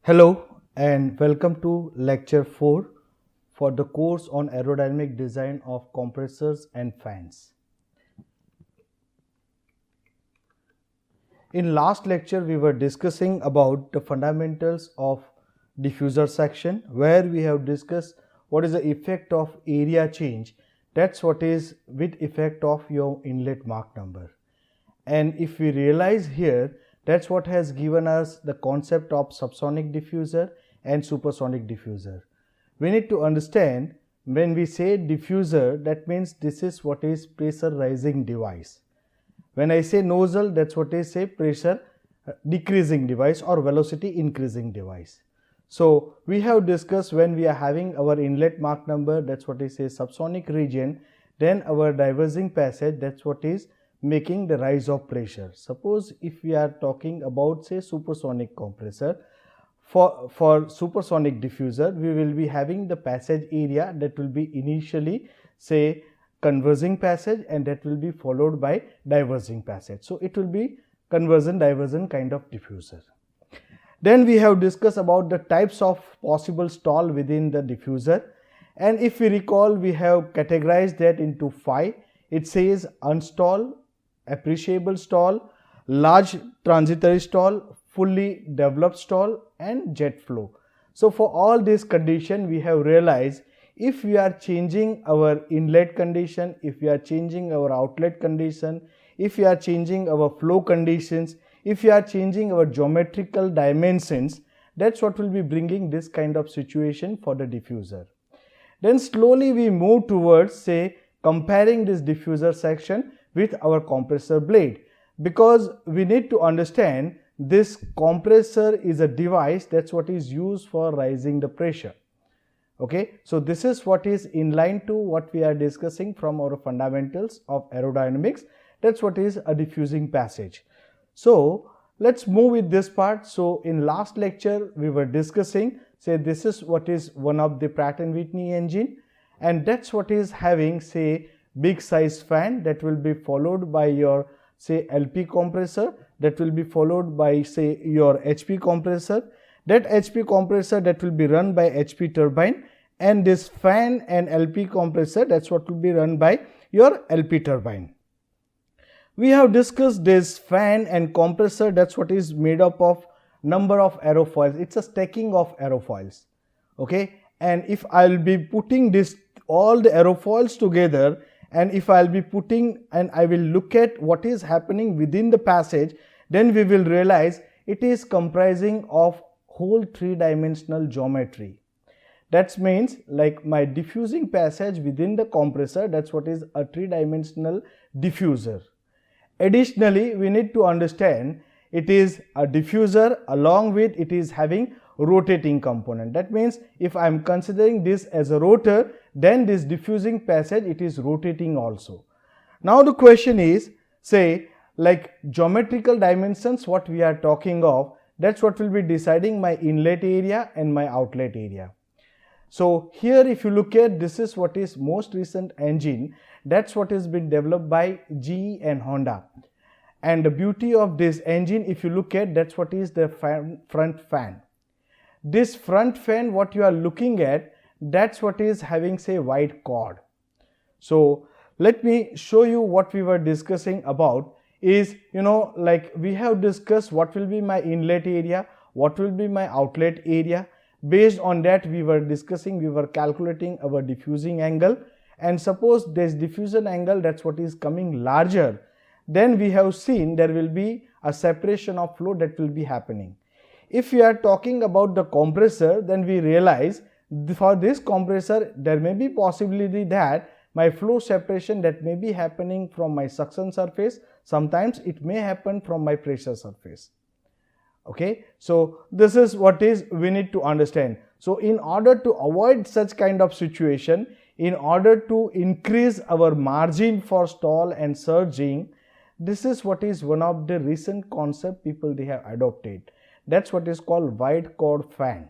Hello and welcome to lecture 4 for the course on aerodynamic design of compressors and fans. In last lecture we were discussing about the fundamentals of diffuser section, where we have discussed what is the effect of area change. That's what is with effect of your inlet Mach number. And if we realize here, that's what has given us the concept of subsonic diffuser and supersonic diffuser. We need to understand, when we say diffuser, that means this is what is pressure rising device. When I say nozzle, that's what I say pressure decreasing device or velocity increasing device. So we have discussed when we are having our inlet Mach number, that's what I say subsonic region, then our diverging passage, that's what is making the rise of pressure. Suppose if we are talking about say supersonic compressor, for supersonic diffuser we will be having the passage area that will be initially say converging passage, and that will be followed by diverging passage. So it will be conversion diversion kind of diffuser. Then we have discussed about the types of possible stall within the diffuser, and if we recall, we have categorized that into 5. It says unstall, appreciable stall, large transitory stall, fully developed stall, and jet flow. So for all these conditions, we have realized if we are changing our inlet condition, if we are changing our outlet condition, if we are changing our flow conditions, if we are changing our geometrical dimensions, that's what will be bringing this kind of situation for the diffuser. Then slowly we move towards say comparing this diffuser section with our compressor blade, because we need to understand this compressor is a device that's what is used for rising the pressure. Okay, so this is what is in line to what we are discussing from our fundamentals of aerodynamics. That's what is a diffusing passage. So let's move with this part. So in last lecture we were discussing, say this is what is one of the Pratt & Whitney engine, and that's what is having say big size fan, that will be followed by your say LP compressor, that will be followed by say your HP compressor. That HP compressor that will be run by HP turbine, and this fan and LP compressor, that's what will be run by your LP turbine. We have discussed this fan and compressor, that's what is made up of number of airfoils. It's a stacking of airfoils. Okay, and if I'll be putting this all the airfoils together, and if I'll be putting and I will look at what is happening within the passage, then we will realize it is comprising of whole 3-dimensional geometry. That means like my diffusing passage within the compressor, that's what is a 3-dimensional diffuser. Additionally, we need to understand it is a diffuser, along with it is having rotating component. That means if I am considering this as a rotor, then this diffusing passage it is rotating also. Now the question is, say like geometrical dimensions what we are talking of, that's what will be deciding my inlet area and my outlet area. So here if you look at, this is what is most recent engine, that's what has been developed by GE and Honda. And the beauty of this engine, if you look at, that's what is the front fan. This front fan what you are looking at, that's what is having say white cord. So let me show you what we were discussing about is, like we have discussed what will be my inlet area, what will be my outlet area. Based on that we were discussing, we were calculating our diffusing angle, and suppose this diffusion angle that's what is coming larger, then we have seen there will be a separation of flow that will be happening. If we are talking about the compressor, then we realize for this compressor there may be possibility that my flow separation that may be happening from my suction surface, sometimes it may happen from my pressure surface. Okay, so this is what is we need to understand. So in order to avoid such kind of situation, in order to increase our margin for stall and surging, this is what is one of the recent concept people they have adopted. That's what is called wide cord fan.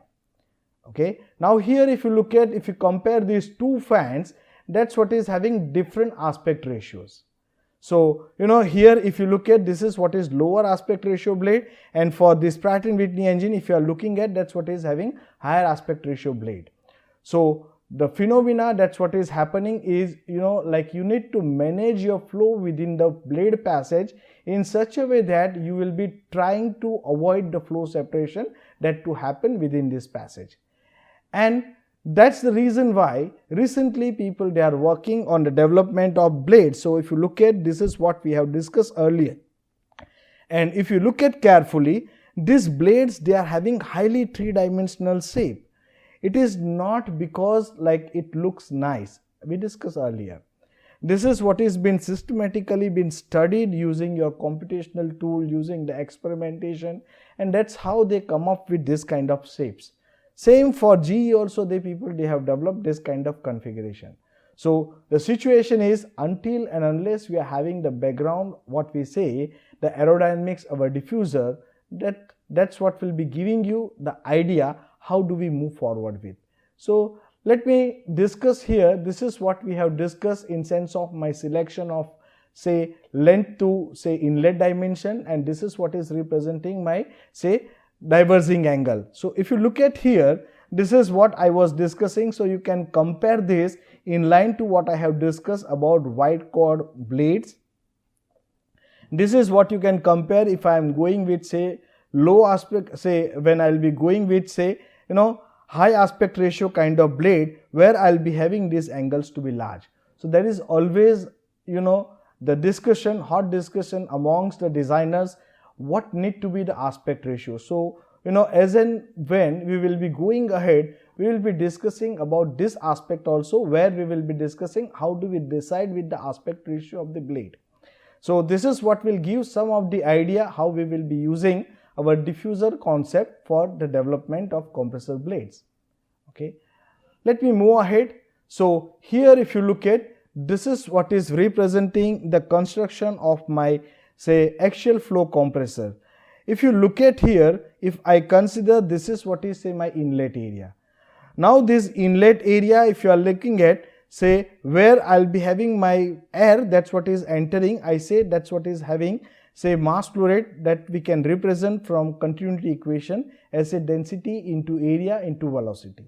Okay, now here if you look at, if you compare these two fans, that's what is having different aspect ratios. So, here if you look at, this is what is lower aspect ratio blade, and for this Pratt & Whitney engine, if you are looking at, that's what is having higher aspect ratio blade. So, the phenomena that's what is happening is, like you need to manage your flow within the blade passage in such a way that you will be trying to avoid the flow separation that to happen within this passage. And that's the reason why recently people, they are working on the development of blades. So if you look at, this is what we have discussed earlier, and if you look at carefully, these blades, they are having highly three-dimensional shape. It is not because like it looks nice, we discussed earlier. This is what is been systematically been studied using your computational tool, using the experimentation, and that's how they come up with this kind of shapes. Same for GE also, they have developed this kind of configuration. So the situation is, until and unless we are having the background, what we say, the aerodynamics of a diffuser, that's what will be giving you the idea how do we move forward with. So let me discuss here, this is what we have discussed in sense of my selection of say length to say inlet dimension, and this is what is representing my say diverging angle. So if you look at here, this is what I was discussing, so you can compare this in line to what I have discussed about wide chord blades. This is what you can compare if I am going with say low aspect, say when I will be going with say high aspect ratio kind of blade, where I will be having these angles to be large. So there is always the discussion, hot discussion amongst the designers, what need to be the aspect ratio. So as and when we will be going ahead, we will be discussing about this aspect also, where we will be discussing how do we decide with the aspect ratio of the blade. So this is what will give some of the idea how we will be using our diffuser concept for the development of compressor blades. Okay, let me move ahead. So here if you look at, this is what is representing the construction of my say axial flow compressor. If you look at here, if I consider, this is what is say my inlet area. Now this inlet area, if you are looking at say where I'll be having my air, that's what is entering, I say that's what is having say mass flow rate, that we can represent from continuity equation as a density into area into velocity.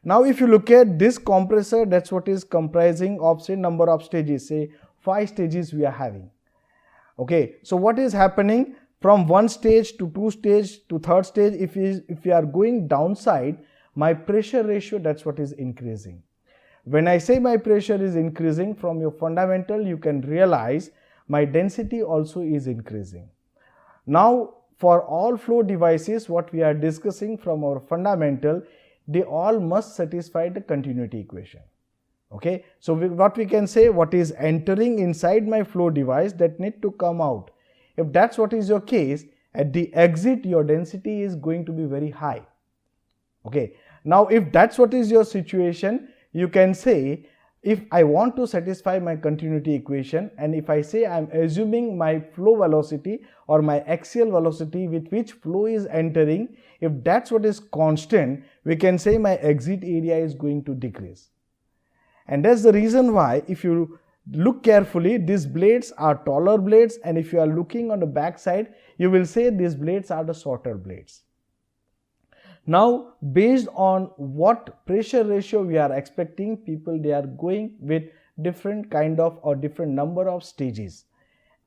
Now if you look at this compressor, that's what is comprising of say number of stages, say 5 stages we are having. Okay, so what is happening from 1 stage to 2 stage to 3rd stage, if we are going downside, my pressure ratio, that's what is increasing. When I say my pressure is increasing, from your fundamental you can realize my density also is increasing. Now for all flow devices, what we are discussing from our fundamental, they all must satisfy the continuity equation. Okay, so what we can say, what is entering inside my flow device, that need to come out. If that's what is your case, at the exit your density is going to be very high. Okay, now if that's what is your situation, you can say, if I want to satisfy my continuity equation, and if I say I am assuming my flow velocity or my axial velocity with which flow is entering, if that's what is constant, we can say my exit area is going to decrease. And that's the reason why, if you look carefully, these blades are taller blades, and if you are looking on the back side, you will say these blades are the shorter blades. Now based on what pressure ratio we are expecting, people they are going with different kind of or different number of stages,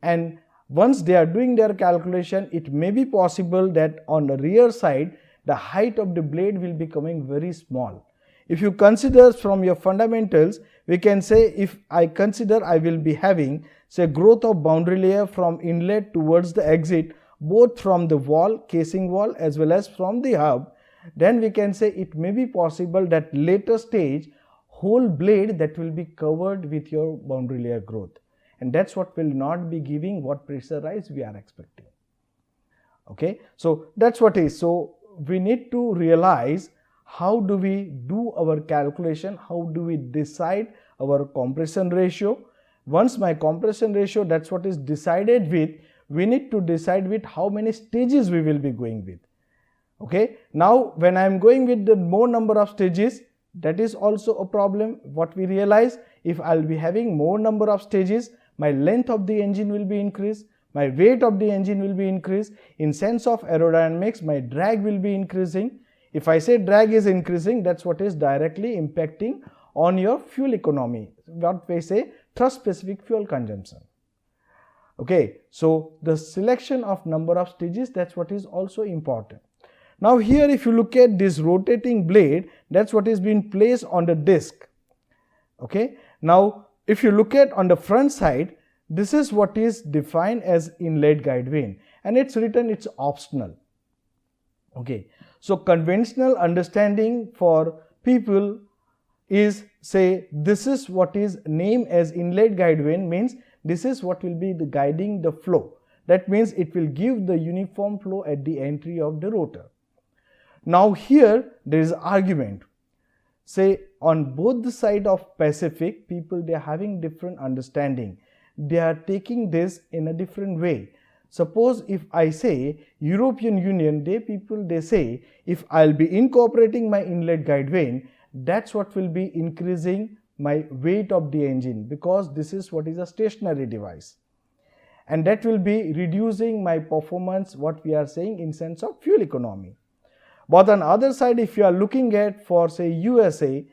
and once they are doing their calculation, it may be possible that on the rear side the height of the blade will be coming very small. If you consider from your fundamentals, we can say, if I consider I will be having say growth of boundary layer from inlet towards the exit, both from the wall, casing wall as well as from the hub, then we can say it may be possible that later stage whole blade that will be covered with your boundary layer growth, and that's what will not be giving what pressure rise we are expecting. Okay, so that's what is. So we need to realize how do we do our calculation, how do we decide our compression ratio. Once my compression ratio, that's what is decided with, we need to decide with how many stages we will be going with. Okay, now when I am going with the more number of stages, that is also a problem. What we realize, if I will be having more number of stages, my length of the engine will be increased, my weight of the engine will be increased. In sense of aerodynamics, my drag will be increasing. If I say drag is increasing, that's what is directly impacting on your fuel economy, what we say thrust specific fuel consumption. Okay, so the selection of number of stages, that's what is also important. Now here if you look at this rotating blade, that's what is being placed on the disc. Okay, now if you look at on the front side, this is what is defined as inlet guide vane, and it's written it's optional. Okay, so conventional understanding for people is, say, this is what is named as inlet guide vane, means this is what will be the guiding the flow. That means it will give the uniform flow at the entry of the rotor. Now here there is argument. Say on both the side of Pacific, people they are having different understanding. They are taking this in a different way. Suppose if I say European Union, they say if I'll be incorporating my inlet guide vane, that's what will be increasing my weight of the engine, because this is what is a stationary device, and that will be reducing my performance, what we are saying in sense of fuel economy. But on the other side, if you are looking at for say USA,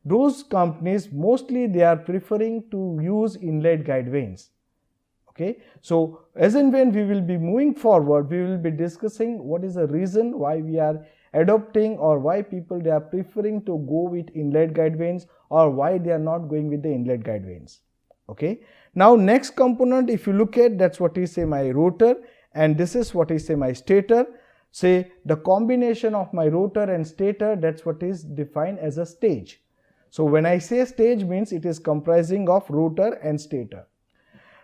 those companies mostly they are preferring to use inlet guide vanes. Okay, so as and when we will be moving forward, we will be discussing what is the reason why we are adopting, or why people they are preferring to go with inlet guide vanes, or why they are not going with the inlet guide vanes. Okay, now next component if you look at, that's what is say my rotor, and this is what is say my stator. Say the combination of my rotor and stator, that's what is defined as a stage. So when I say stage, means it is comprising of rotor and stator.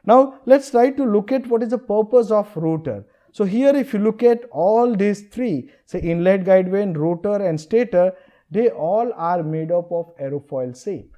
Now let's try to look at what is the purpose of rotor. So here if you look at all these three, say inlet guide vane, rotor and stator, they all are made up of airfoil shape.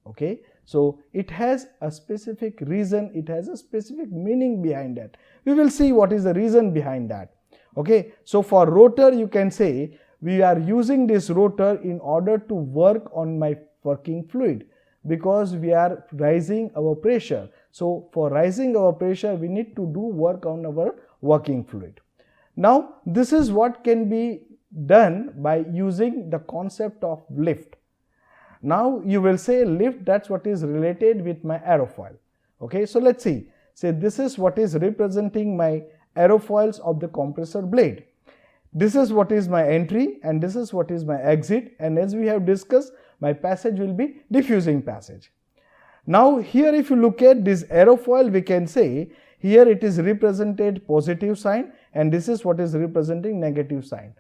Okay, so it has a specific reason, it has a specific meaning behind that. We will see what is the reason behind that. Okay, so for rotor you can say we are using this rotor in order to work on my working fluid, because we are rising our pressure. So for rising our pressure, we need to do work on our working fluid. Now this is what can be done by using the concept of lift. Now you will say lift, that's what is related with my airfoil. Okay, so let's see. Say this is what is representing my airfoils of the compressor blade. This is what is my entry and this is what is my exit, and as we have discussed, my passage will be diffusing passage. Now here if you look at this airfoil, we can say here it is represented positive sign and this is what is representing negative sign.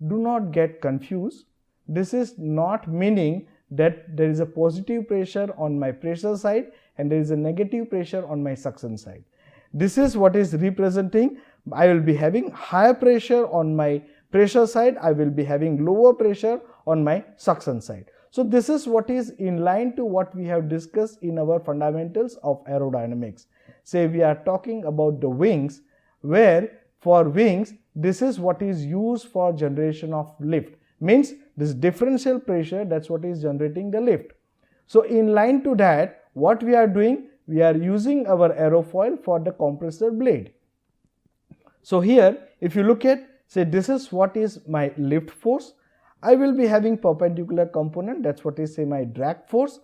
Do not get confused. This is not meaning that there is a positive pressure on my pressure side and there is a negative pressure on my suction side. This is what is representing. I will be having higher pressure on my pressure side, I will be having lower pressure on my suction side. So this is what is in line to what we have discussed in our fundamentals of aerodynamics. Say we are talking about the wings, where for wings this is what is used for generation of lift, means this differential pressure, that's what is generating the lift. So in line to that, what we are doing, we are using our airfoil for the compressor blade. So here if you look at, say this is what is my lift force, I will be having perpendicular component, that's what is say my drag force,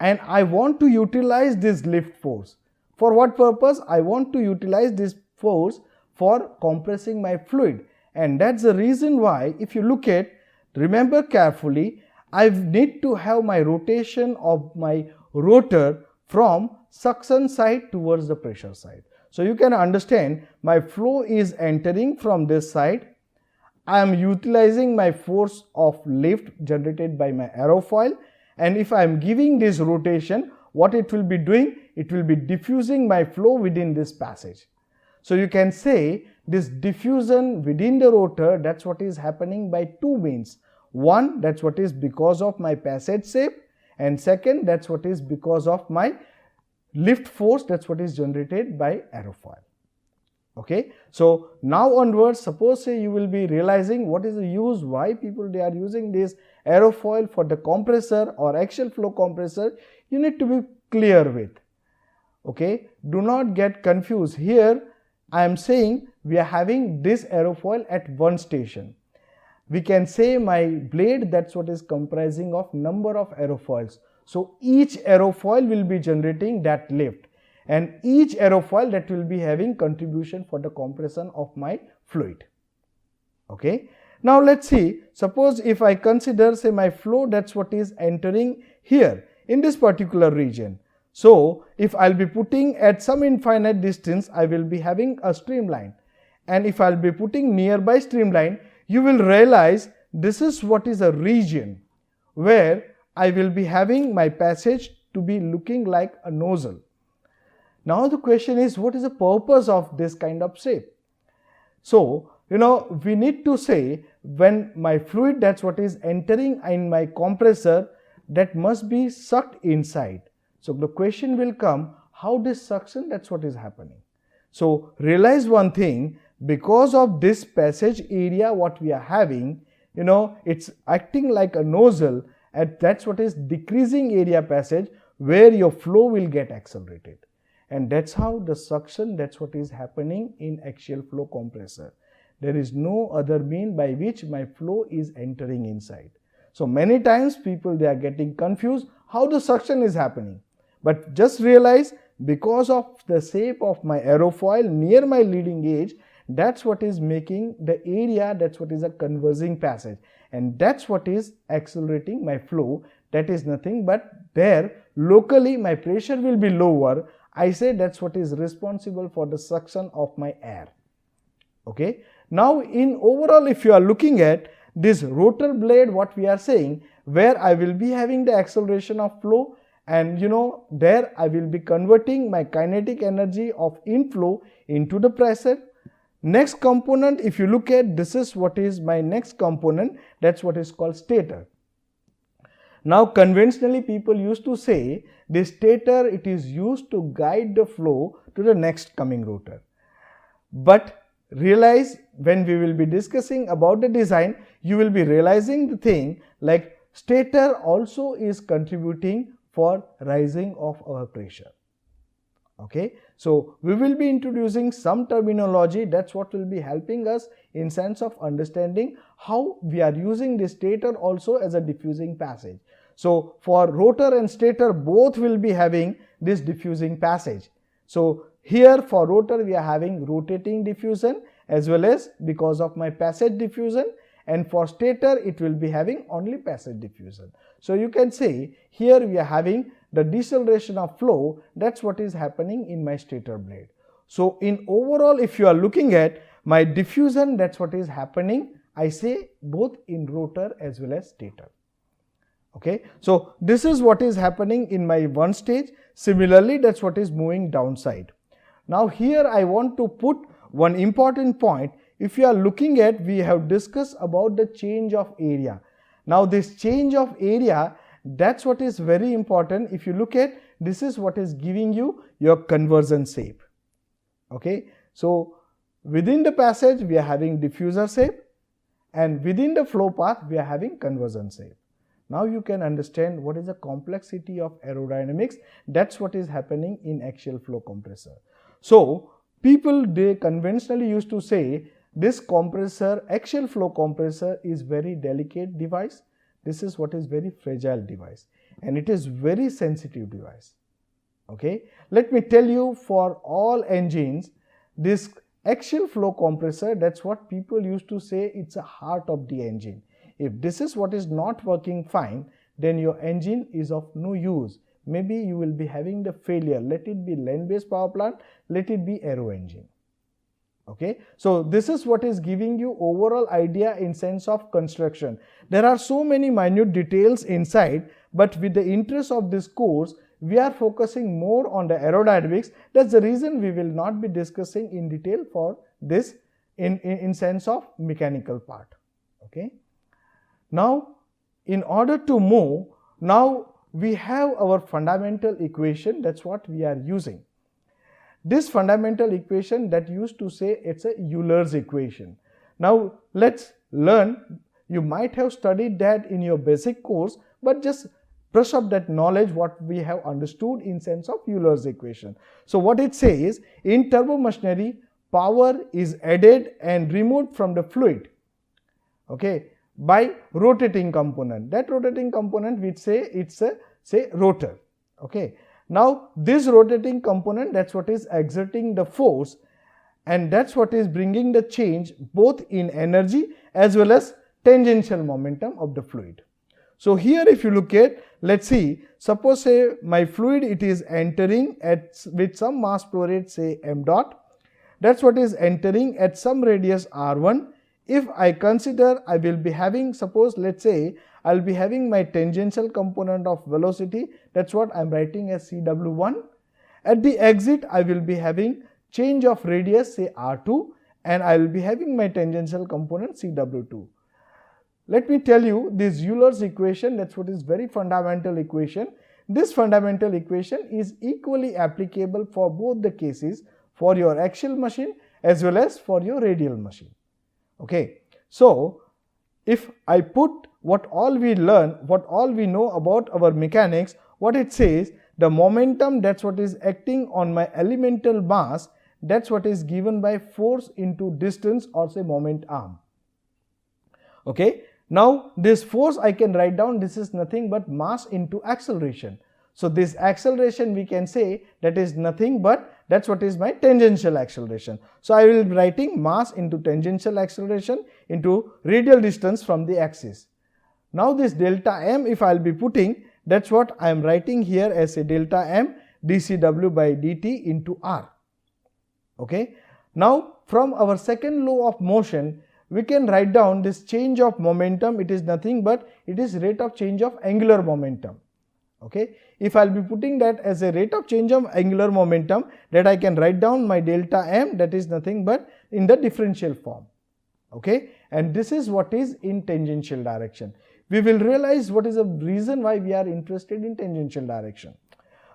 and I want to utilize this lift force. For what purpose? I want to utilize this force for compressing my fluid, and that's the reason why if you look at, remember carefully, I need to have my rotation of my rotor from suction side towards the pressure side. So you can understand my flow is entering from this side. I am utilizing my force of lift generated by my airfoil, and if I am giving this rotation, what it will be doing? It will be diffusing my flow within this passage. So you can say this diffusion within the rotor, that's what is happening by two means. One, that's what is because of my passage shape, and second, that's what is because of my lift force, that's what is generated by airfoil. Okay, so now onwards, suppose say you will be realizing what is the use, why people they are using this airfoil for the compressor or axial flow compressor, you need to be clear with. Okay, do not get confused. Here I am saying we are having this aerofoil at one station. We can say my blade, that's what is comprising of number of aerofoils. So each aerofoil will be generating that lift, and each aerofoil that will be having contribution for the compression of my fluid. Okay. Now let's see, suppose if I consider say my flow, that's what is entering here in this particular region. So if I'll be putting at some infinite distance, I will be having a streamline, and if I'll be putting nearby streamline, you will realize this is what is a region where I will be having my passage to be looking like a nozzle. Now the question is, what is the purpose of this kind of shape? So, we need to say when my fluid, that's what is entering in my compressor, that must be sucked inside. So the question will come, how this suction, that's what is happening. So realize one thing, because of this passage area what we are having, it's acting like a nozzle, and that's what is decreasing area passage where your flow will get accelerated. And that's how the suction, that's what is happening in axial flow compressor. There is no other mean by which my flow is entering inside. So many times people, they are getting confused how the suction is happening. But just realize, because of the shape of my aerofoil near my leading edge, that's what is making the area, that's what is a converging passage, and that's what is accelerating my flow. That is nothing but there locally my pressure will be lower. I say that's what is responsible for the suction of my air. Okay. Now in overall, if you are looking at this rotor blade, what we are saying, where I will be having the acceleration of flow, and there I will be converting my kinetic energy of inflow into the pressure. Next component, if you look at, this is what is my next component, that's what is called stator. Now conventionally people used to say this stator, it is used to guide the flow to the next coming rotor. But realize, when we will be discussing about the design, you will be realizing the thing like stator also is contributing for rising of our pressure. Okay. So we will be introducing some terminology, that's what will be helping us in sense of understanding how we are using the stator also as a diffusing passage. So for rotor and stator, both will be having this diffusing passage. So here for rotor we are having rotating diffusion as well as because of my passage diffusion, and for stator it will be having only passage diffusion. So you can say here we are having the deceleration of flow, that's what is happening in my stator blade. So in overall, if you are looking at my diffusion, that's what is happening, I say both in rotor as well as stator. Okay. So this is what is happening in my one stage. Similarly, that's what is moving downside. Now here I want to put one important point. If you are looking at, we have discussed about the change of area. Now this change of area, that's what is very important. If you look at, this is what is giving you your conversion shape. Okay. So within the passage we are having diffuser shape, and within the flow path we are having conversion shape. Now you can understand what is the complexity of aerodynamics. That's what is happening in axial flow compressor. So people, they conventionally used to say this compressor, axial flow compressor, is very delicate device. This is what is very fragile device, and it is very sensitive device. Okay. Let me tell you, for all engines, this axial flow compressor, that's what people used to say, it's a heart of the engine. If this is what is not working fine, then your engine is of no use. Maybe you will be having the failure, let it be land-based power plant, let it be aero engine. Okay. So this is what is giving you overall idea in sense of construction. There are so many minute details inside, but with the interest of this course, we are focusing more on the aerodynamics. That's the reason we will not be discussing in detail for this in sense of mechanical part. Okay. Now in order to move, now we have our fundamental equation, that's what we are using. This fundamental equation, that used to say it's a Euler's equation. Now let's learn, you might have studied that in your basic course, but just brush up that knowledge what we have understood in sense of Euler's equation. So what it says, in turbo machinery, power is added and removed from the fluid, okay, by rotating component. That rotating component we say it's a rotor, okay. Now this rotating component, that's what is exerting the force, and that's what is bringing the change both in energy as well as tangential momentum of the fluid. So here if you look at, let's see, suppose say my fluid, it is entering with some mass flow rate, say m dot, that's what is entering at some radius r1. If I consider I will be having, suppose let's say I will be having my tangential component of velocity, that's what I am writing as Cw1. At the exit I will be having change of radius, say r2, and I will be having my tangential component Cw2. Let me tell you this Euler's equation, that's what is very fundamental equation. This fundamental equation is equally applicable for both the cases, for your axial machine as well as for your radial machine. Okay, so if I put what all we learn, what all we know about our mechanics, what it says, the momentum, that's what is acting on my elemental mass, that's what is given by force into distance, or say moment arm. Okay, now this force I can write down, this is nothing but mass into acceleration. So this acceleration we can say that is nothing but that's what is my tangential acceleration. So I will be writing mass into tangential acceleration into radial distance from the axis. Now this delta m, if I will be putting, that's what I am writing here as a delta m dcw by dt into r. Okay. Now from our second law of motion, we can write down this change of momentum, it is nothing but it is rate of change of angular momentum. Okay. If I will be putting that as a rate of change of angular momentum, that I can write down my delta m, that is nothing but in the differential form. Okay. And this is what is in tangential direction. We will realize what is the reason why we are interested in tangential direction.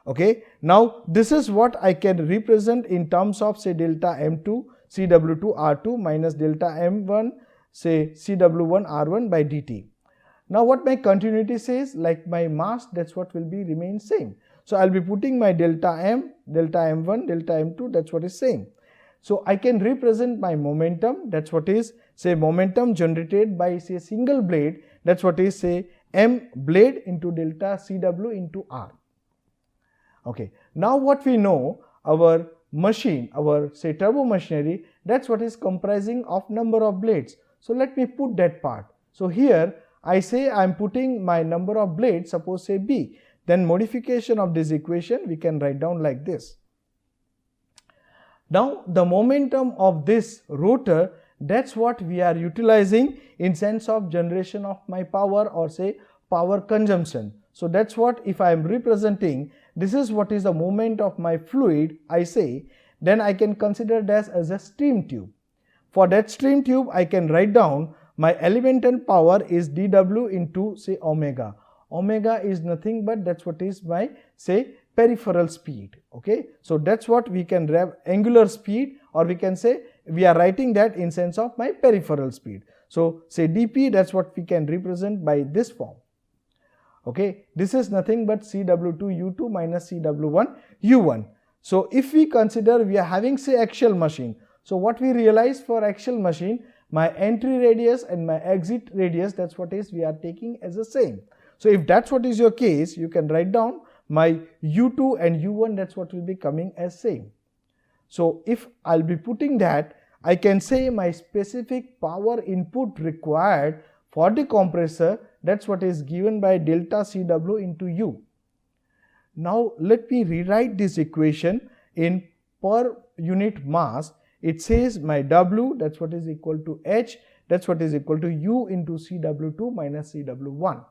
Okay. Now this is what I can represent in terms of say delta m2 Cw2 r2 minus delta m1 say Cw1 r1 by dt. Now what my continuity says, like my mass, that's what will be remain same. So I'll be putting my delta m, delta m1, delta m2, that's what is same. So I can represent my momentum, that's what is say momentum generated by say single blade, that's what is say m blade into delta Cw into r. Okay. Now what we know, our machine, our say turbo machinery, that's what is comprising of number of blades. So let me put that part. So here I say I am putting my number of blades, suppose say b, then modification of this equation we can write down like this. Now the momentum of this rotor, that's what we are utilizing in sense of generation of my power or say power consumption. So that's what if I am representing, this is what is the moment of my fluid, I say, then I can consider this as a stream tube. For that stream tube I can write down my elemental power is dw into say omega. Omega is nothing but that's what is my say peripheral speed. Okay. So that's what we can have angular speed, or we can say we are writing that in sense of my peripheral speed. So say dp, that's what we can represent by this form. Okay. This is nothing but Cw2 u2 minus Cw1 u1. So if we consider we are having say axial machine. So what we realize for axial machine, my entry radius and my exit radius, that's what is we are taking as the same. So if that's what is your case, you can write down my u2 and u1, that's what will be coming as same. So if I'll be putting that, I can say my specific power input required for the compressor, that's what is given by delta Cw into u. Now let me rewrite this equation in per unit mass. It says my W, that's what is equal to H, that's what is equal to U into Cw2 minus Cw1.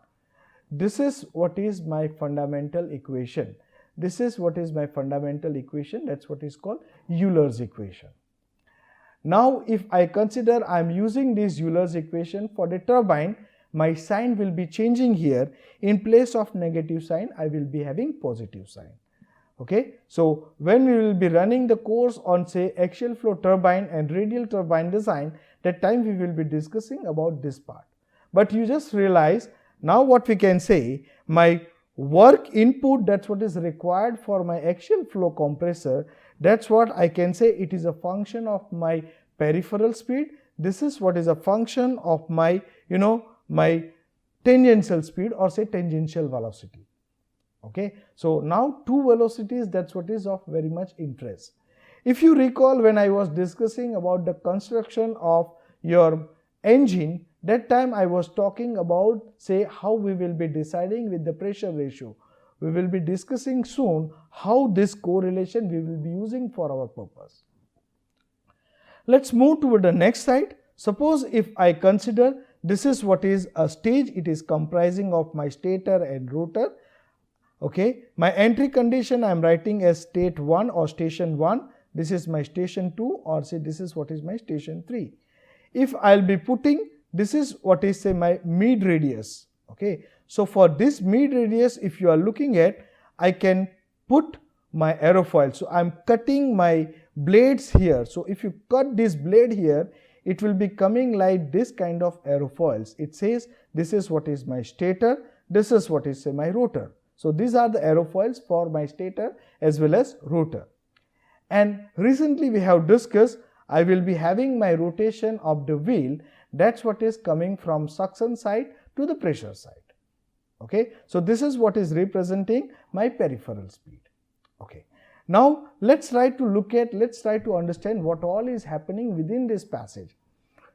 This is what is my fundamental equation. This is what is my fundamental equation, that's what is called Euler's equation. Now if I consider I am using this Euler's equation for the turbine, my sign will be changing here. In place of negative sign, I will be having positive sign. Okay. So when we will be running the course on say axial flow turbine and radial turbine design, that time we will be discussing about this part. But you just realize now what we can say, my work input, that's what is required for my axial flow compressor, that's what I can say it is a function of my peripheral speed. This is what is a function of my, my tangential speed, or say tangential velocity. Okay, so now two velocities, that's what is of very much interest. If you recall, when I was discussing about the construction of your engine, that time I was talking about, say, how we will be deciding with the pressure ratio. We will be discussing soon how this correlation we will be using for our purpose. Let's move to the next slide. Suppose if I consider this is what is a stage, it is comprising of my stator and rotor. Okay, my entry condition I am writing as state 1 or station 1. This is my station 2, or say this is what is my station 3. If I will be putting, this is what is, say, my mid radius. Okay, so for this mid radius, if you are looking at, I can put my airfoil. So I am cutting my blades here. So if you cut this blade here, it will be coming like this kind of airfoils. It says this is what is my stator, this is what is, say, my rotor. So these are the airfoils for my stator as well as rotor. And recently we have discussed, I will be having my rotation of the wheel, that's what is coming from suction side to the pressure side. Okay, so this is what is representing my peripheral speed. Okay, now let's try to understand what all is happening within this passage.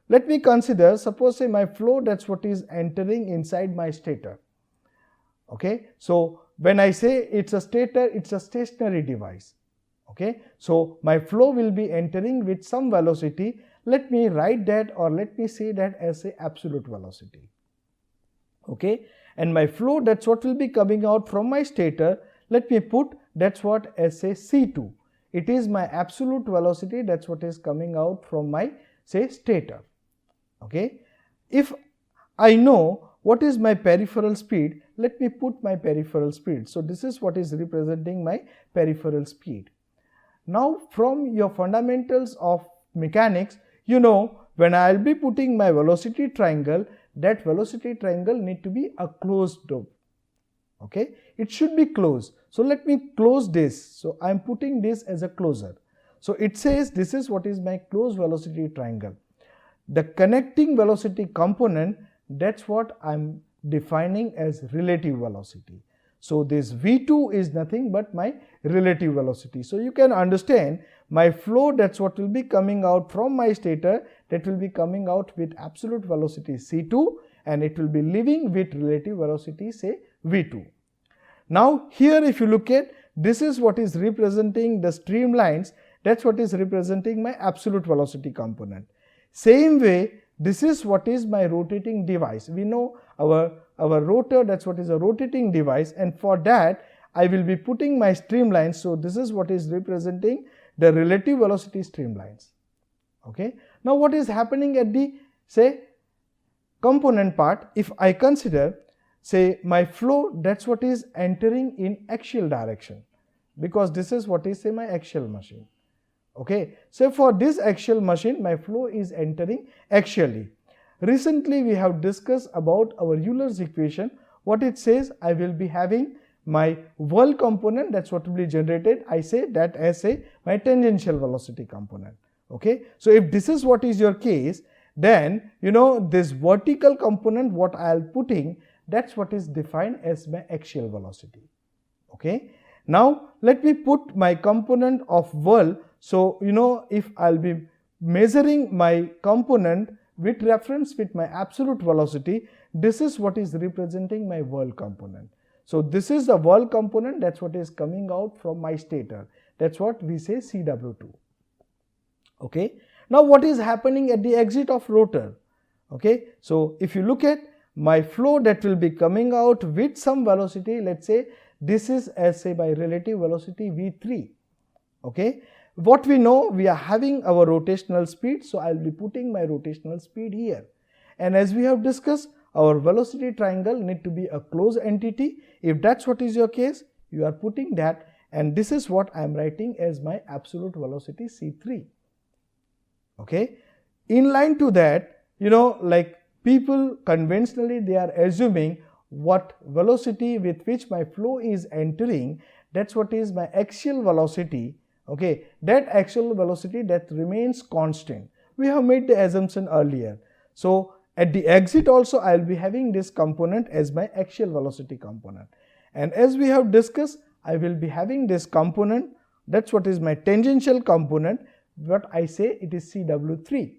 Let me consider, suppose, say, my flow, that's what is entering inside my stator. Okay, so when I say it's a stator, it's a stationary device. Okay, so my flow will be entering with some velocity. Let me write that, or let me say that as a absolute velocity. Okay, and my flow, that's what will be coming out from my stator. Let me put that's what as a C2. It is my absolute velocity, that's what is coming out from my, say, stator. Okay, if I know what is my peripheral speed, let me put my peripheral speed. So this is what is representing my peripheral speed. Now from your fundamentals of mechanics, when I will be putting my velocity triangle, that velocity triangle need to be a closed loop. Okay, it should be closed. So let me close this. So I am putting this as a closer. So it says this is what is my closed velocity triangle. The connecting velocity component, that's what I am defining as relative velocity. So this V2 is nothing but my relative velocity. So you can understand my flow, that's what will be coming out from my stator, that will be coming out with absolute velocity C2, and it will be leaving with relative velocity, say, V2. Now here if you look at, this is what is representing the streamlines, that's what is representing my absolute velocity component. Same way, this is what is my rotating device. We know our rotor, that's what is a rotating device, and for that I will be putting my streamlines. So this is what is representing the relative velocity streamlines. Okay, now what is happening at the, say, component part? If I consider, say, my flow, that's what is entering in axial direction, because this is what is, say, my axial machine. Okay, so for this axial machine, my flow is entering axially. Recently we have discussed about our Euler's equation. What it says, I will be having my whirl component, that's what will be generated. I say that as my tangential velocity component. Okay, so if this is what is your case, then this vertical component, what I am putting, that's what is defined as my axial velocity. Okay, now let me put my component of whirl. So if I will be measuring my component with reference with my absolute velocity, this is what is representing my whirl component. So this is the whirl component, that's what is coming out from my stator, that's what we say CW2. Okay, now what is happening at the exit of rotor? Okay, so if you look at my flow, that will be coming out with some velocity, let's say this is as, say, by relative velocity V3. Okay, what we know, we are having our rotational speed, so I will be putting my rotational speed here. And as we have discussed, our velocity triangle need to be a closed entity. If that's what is your case, you are putting that, and this is what I am writing as my absolute velocity C3. Okay, in line to that, like people conventionally, they are assuming what velocity with which my flow is entering, that's what is my axial velocity. Okay, that axial velocity that remains constant. We have made the assumption earlier. So at the exit also I will be having this component as my axial velocity component, and as we have discussed, I will be having this component, that's what is my tangential component, what I say it is CW3.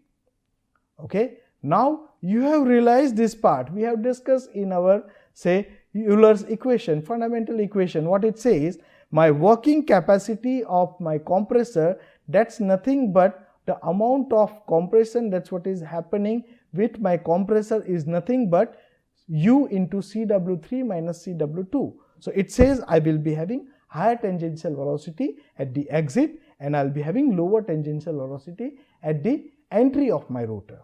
Okay, now you have realized this part we have discussed in our say Euler's equation, fundamental equation. What it says, my working capacity of my compressor, that's nothing but the amount of compression, that's what is happening with my compressor, is nothing but U into CW3 minus CW2. So it says I will be having higher tangential velocity at the exit and I'll be having lower tangential velocity at the entry of my rotor.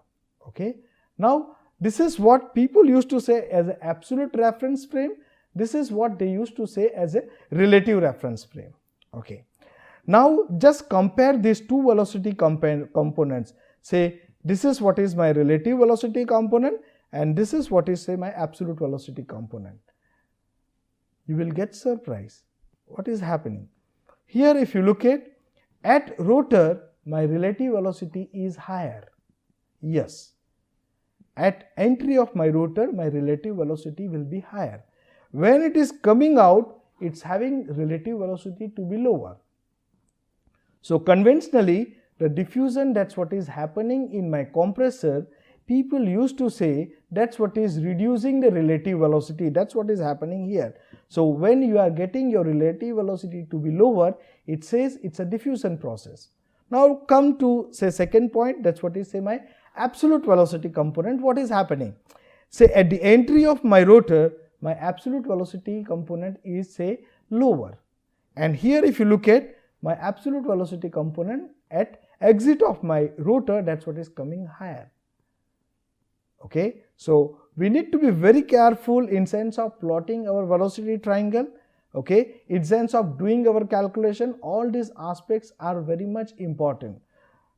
Okay, now this is what people used to say as an absolute reference frame. This is what they used to say as a relative reference frame. Okay, now just compare these two velocity components. Say this is what is my relative velocity component and this is what is say my absolute velocity component. You will get surprised. What is happening? Here if you look at rotor, my relative velocity is higher. Yes. At entry of my rotor, my relative velocity will be higher. When it is coming out, it's having relative velocity to be lower. So conventionally, the diffusion, that's what is happening in my compressor, people used to say that's what is reducing the relative velocity. That's what is happening here. So when you are getting your relative velocity to be lower, it says it's a diffusion process. Now come to say second point, that's what is say my absolute velocity component. What is happening? Say at the entry of my rotor, my absolute velocity component is say lower, and here if you look at my absolute velocity component at exit of my rotor, that's what is coming higher. Okay, so we need to be very careful in sense of plotting our velocity triangle. Okay, in sense of doing our calculation, all these aspects are very much important.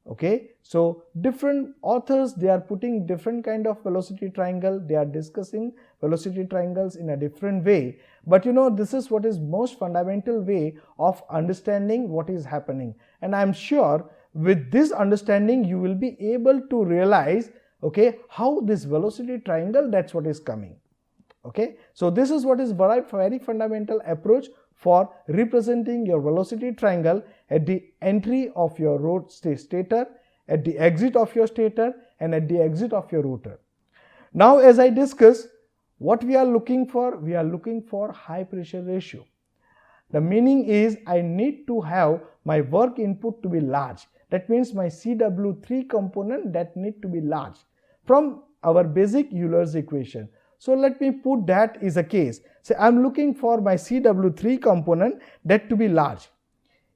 Okay, so different authors, they are putting different kind of velocity triangle, they are discussing velocity triangles in a different way, but you know, this is what is most fundamental way of understanding what is happening, and I am sure with this understanding you will be able to realize, okay, how this velocity triangle, that's what is coming. Okay, so this is what is very fundamental approach for representing your velocity triangle at the entry of your stator, at the exit of your stator, and at the exit of your rotor. Now as I discussed, what we are looking for? We are looking for high pressure ratio. The meaning is I need to have my work input to be large. That means my CW3 component, that need to be large from our basic Euler's equation. So let me put that is a case. Say I am looking for my CW3 component that to be large.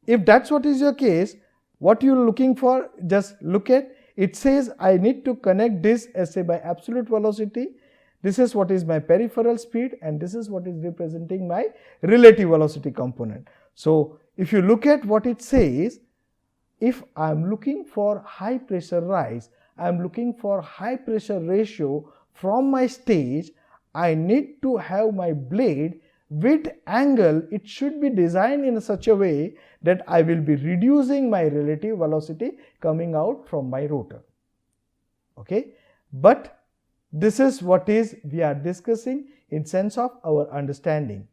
If that's what is your case, what you are looking for, just look at it, says I need to connect this as say by absolute velocity. This is what is my peripheral speed and this is what is representing my relative velocity component. So if you look at what it says, if I am looking for high pressure rise, I am looking for high pressure ratio from my stage, I need to have my blade with angle, it should be designed in such a way that I will be reducing my relative velocity coming out from my rotor. Okay, but this is what is we are discussing in sense of our understanding.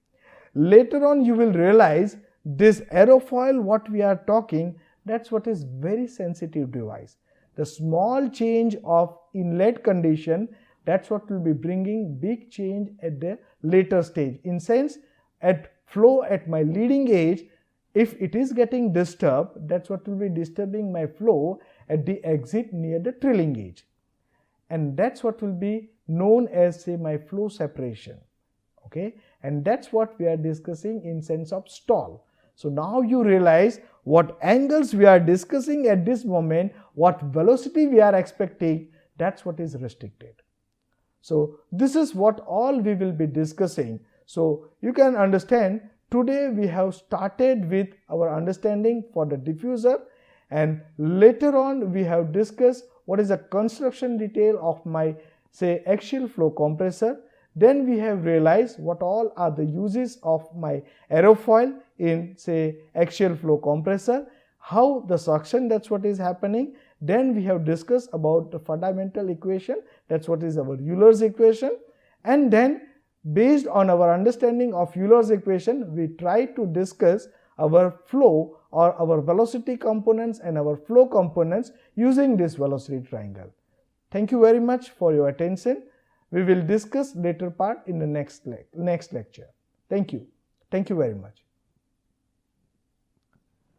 Later on you will realize this aerofoil what we are talking, that's what is very sensitive device. The small change of inlet condition, that's what will be bringing big change at the later stage. In sense, at flow at my leading edge, if it is getting disturbed, that's what will be disturbing my flow at the exit near the trailing edge. And that's what will be known as say my flow separation. Okay, and that's what we are discussing in sense of stall. So now you realize what angles we are discussing at this moment, what velocity we are expecting, that's what is restricted. So this is what all we will be discussing. So you can understand today we have started with our understanding for the diffuser, and later on we have discussed what is the construction detail of my say axial flow compressor. Then we have realized what all are the uses of my aerofoil in say axial flow compressor, how the suction, that's what is happening. Then we have discussed about the fundamental equation, that's what is our Euler's equation. And then based on our understanding of Euler's equation, we try to discuss our flow or our velocity components and our flow components using this velocity triangle. Thank you very much for your attention. We will discuss later part in the next lecture. Thank you. Thank you very much.